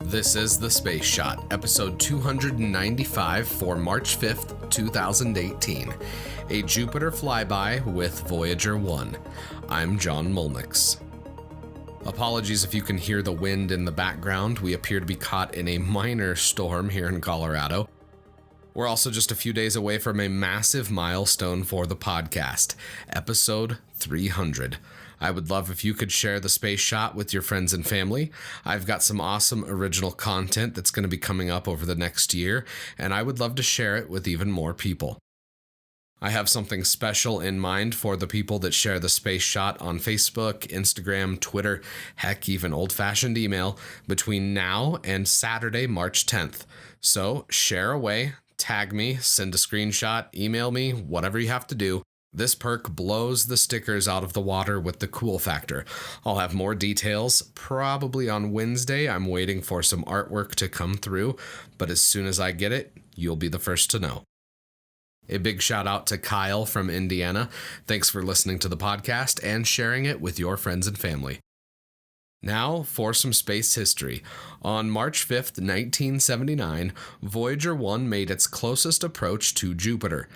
This is The Space Shot, episode 295 for March 5th, 2018, a Jupiter flyby with Voyager 1. I'm John Molnix. Apologies if you can hear the wind in the background. We appear to be caught in a minor storm here in Colorado. We're also just a few days away from a massive milestone for the podcast, episode 300. I would love if you could share The Space Shot with your friends and family. I've got some awesome original content that's going to be coming up over the next year, and I would love to share it with even more people. I have something special in mind for the people that share The Space Shot on Facebook, Instagram, Twitter, heck, even old-fashioned email between now and Saturday, March 10th. So share away, tag me, send a screenshot, email me, whatever you have to do. This perk blows the stickers out of the water with the cool factor. I'll have more details probably on Wednesday. I'm waiting for some artwork to come through, but as soon as I get it, you'll be the first to know. A big shout out to Kyle from Indiana. Thanks for listening to the podcast and sharing it with your friends and family. Now for some space history. On March 5th, 1979, Voyager 1 made its closest approach to Jupiter.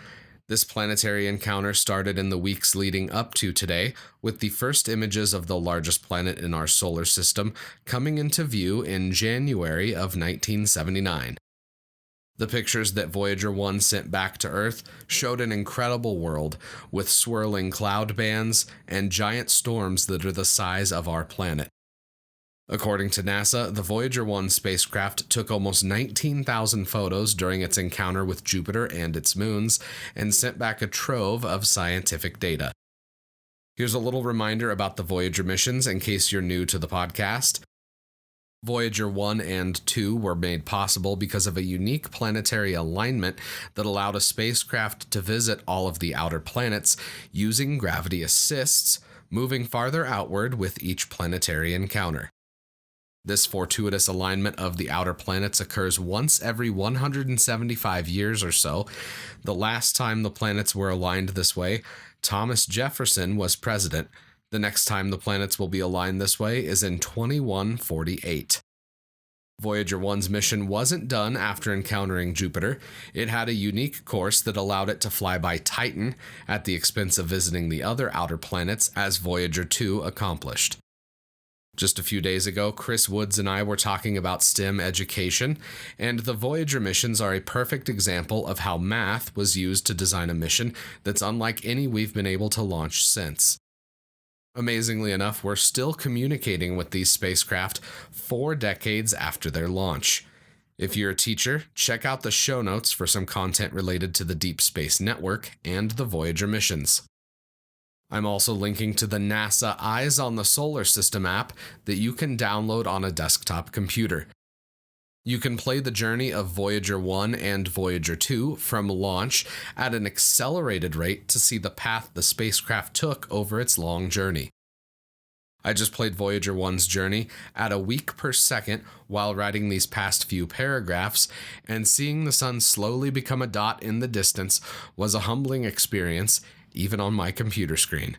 This planetary encounter started in the weeks leading up to today, with the first images of the largest planet in our solar system coming into view in January of 1979. The pictures that Voyager 1 sent back to Earth showed an incredible world, with swirling cloud bands and giant storms that are the size of our planet. According to NASA, the Voyager 1 spacecraft took almost 19,000 photos during its encounter with Jupiter and its moons, and sent back a trove of scientific data. Here's a little reminder about the Voyager missions in case you're new to the podcast. Voyager 1 and 2 were made possible because of a unique planetary alignment that allowed a spacecraft to visit all of the outer planets using gravity assists, moving farther outward with each planetary encounter. This fortuitous alignment of the outer planets occurs once every 175 years or so. The last time the planets were aligned this way, Thomas Jefferson was president. The next time the planets will be aligned this way is in 2148. Voyager 1's mission wasn't done after encountering Jupiter. It had a unique course that allowed it to fly by Titan at the expense of visiting the other outer planets, as Voyager 2 accomplished. Just a few days ago, Chris Woods and I were talking about STEM education, and the Voyager missions are a perfect example of how math was used to design a mission that's unlike any we've been able to launch since. Amazingly enough, we're still communicating with these spacecraft 4 decades after their launch. If you're a teacher, check out the show notes for some content related to the Deep Space Network and the Voyager missions. I'm also linking to the NASA Eyes on the Solar System app that you can download on a desktop computer. You can play the journey of Voyager 1 and Voyager 2 from launch at an accelerated rate to see the path the spacecraft took over its long journey. I just played Voyager 1's journey at a week per second while writing these past few paragraphs, and seeing the sun slowly become a dot in the distance was a humbling experience, even on my computer screen.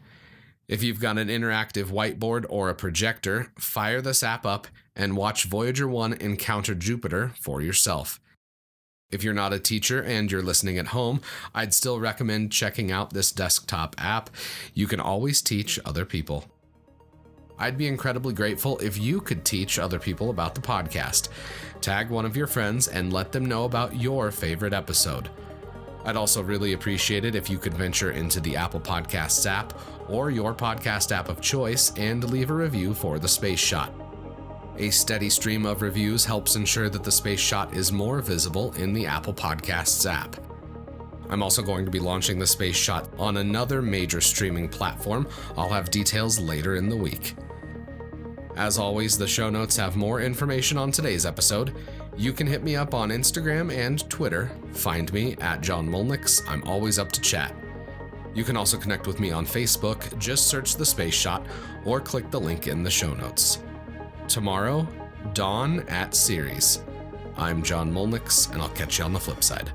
If you've got an interactive whiteboard or a projector, fire this app up and watch Voyager 1 encounter Jupiter for yourself. If you're not a teacher and you're listening at home, I'd still recommend checking out this desktop app. You can always teach other people. I'd be incredibly grateful if you could teach other people about the podcast. Tag one of your friends and let them know about your favorite episode. I'd also really appreciate it if you could venture into the Apple Podcasts app or your podcast app of choice and leave a review for The Space Shot. A steady stream of reviews helps ensure that The Space Shot is more visible in the Apple Podcasts app. I'm also going to be launching The Space Shot on another major streaming platform. I'll have details later in the week. As always, the show notes have more information on today's episode. You can hit me up on Instagram and Twitter. Find me at John Molnix. I'm always up to chat. You can also connect with me on Facebook. Just search The Space Shot or click the link in the show notes. Tomorrow, dawn at Ceres. I'm John Molnix, and I'll catch you on the flip side.